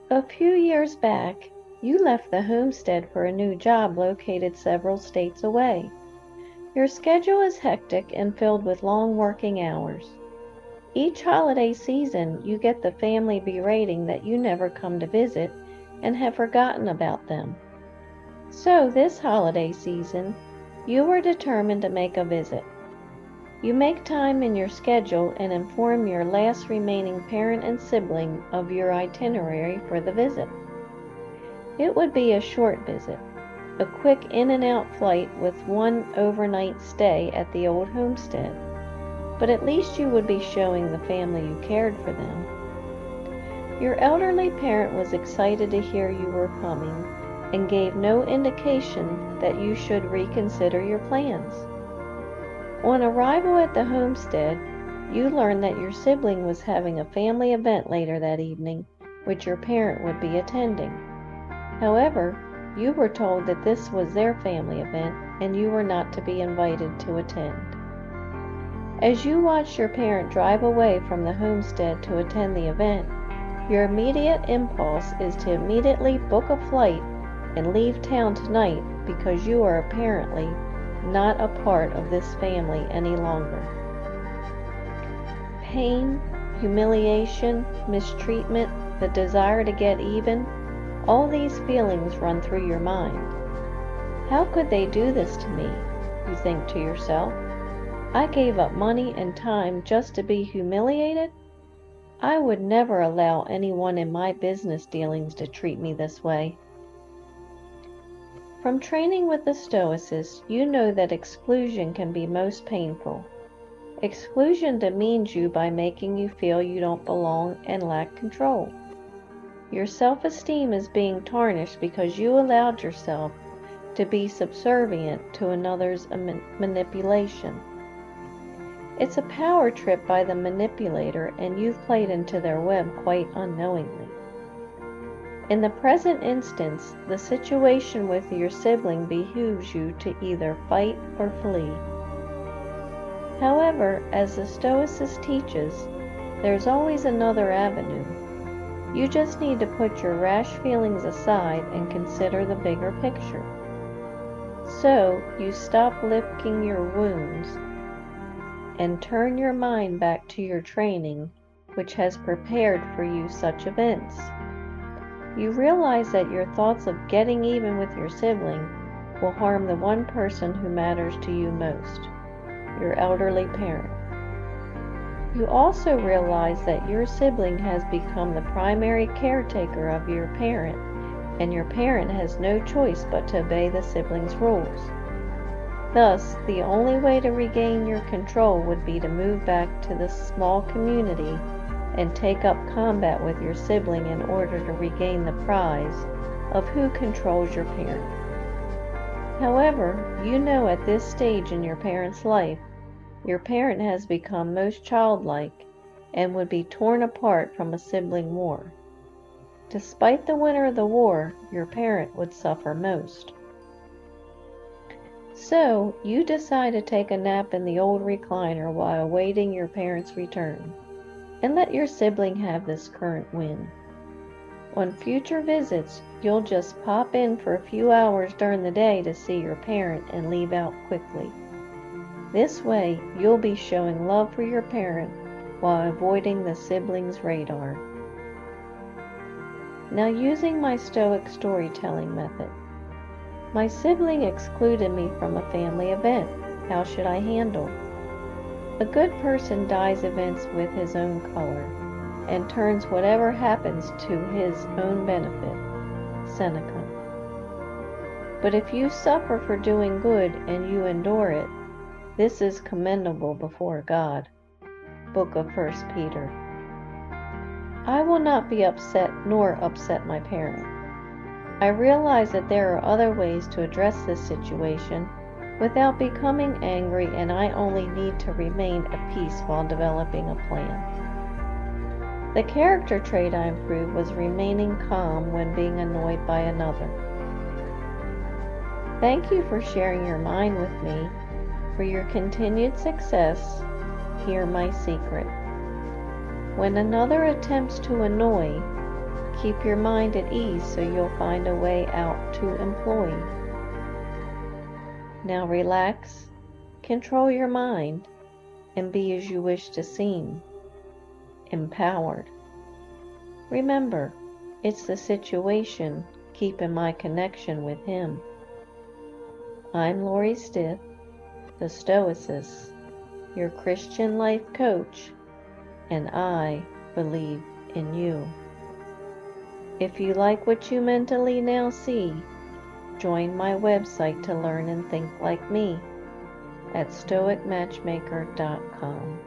A few years back, you left the homestead for a new job located several states away. Your schedule is hectic and filled with long working hours. Each holiday season, you get the family berating that you never come to visit and have forgotten about them. So, this holiday season, you were determined to make a visit. You make time in your schedule and inform your last remaining parent and sibling of your itinerary for the visit. It would be a short visit, a quick in and out flight with one overnight stay at the old homestead, but at least you would be showing the family you cared for them. Your elderly parent was excited to hear you were coming and gave no indication that you should reconsider your plans. On arrival at the homestead, you learned that your sibling was having a family event later that evening, which your parent would be attending. However, you were told that this was their family event and you were not to be invited to attend. As you watch your parent drive away from the homestead to attend the event, your immediate impulse is to immediately book a flight and leave town tonight because you are apparently not a part of this family any longer. Pain, humiliation, mistreatment, the desire to get even, all these feelings run through your mind. How could they do this to me? You think to yourself. I gave up money and time just to be humiliated? I would never allow anyone in my business dealings to treat me this way. From training with the Stoicists, you know that exclusion can be most painful. Exclusion demeans you by making you feel you don't belong and lack control. Your self-esteem is being tarnished because you allowed yourself to be subservient to another's manipulation. It's a power trip by the manipulator, and you've played into their web quite unknowingly. In the present instance, the situation with your sibling behooves you to either fight or flee. However, as the Stoicist teaches, there's always another avenue. You just need to put your rash feelings aside and consider the bigger picture. So, you stop licking your wounds and turn your mind back to your training, which has prepared for you such events. You realize that your thoughts of getting even with your sibling will harm the one person who matters to you most, your elderly parent. You also realize that your sibling has become the primary caretaker of your parent, and your parent has no choice but to obey the sibling's rules. Thus, the only way to regain your control would be to move back to the small community and take up combat with your sibling in order to regain the prize of who controls your parent. However, you know at this stage in your parent's life, your parent has become most childlike and would be torn apart from a sibling war. Despite the winner of the war, your parent would suffer most. So, you decide to take a nap in the old recliner while awaiting your parent's return, and let your sibling have this current win. On future visits, you'll just pop in for a few hours during the day to see your parent and leave out quickly. This way, you'll be showing love for your parent while avoiding the sibling's radar. Now, using my Stoic storytelling method. My sibling excluded me from a family event. How should I handle? A good person dyes events with his own color and turns whatever happens to his own benefit. Seneca. But if you suffer for doing good and you endure it, this is commendable before God. Book of 1 Peter. I will not be upset nor upset my parent. I realize that there are other ways to address this situation without becoming angry, and I only need to remain at peace while developing a plan. The character trait I improved was remaining calm when being annoyed by another. Thank you for sharing your mind with me. For your continued success, hear my secret. When another attempts to annoy, Keep your mind at ease so you'll find a way out to employee. Now relax, control your mind, and be as you wish to seem, empowered. Remember, it's the situation keeping my connection with Him. I'm Lori Stiff, the Stoicess, your Christian life coach, and I believe in you. If you like what you mentally now see, join my website to learn and think like me at stoicmatchmaker.com.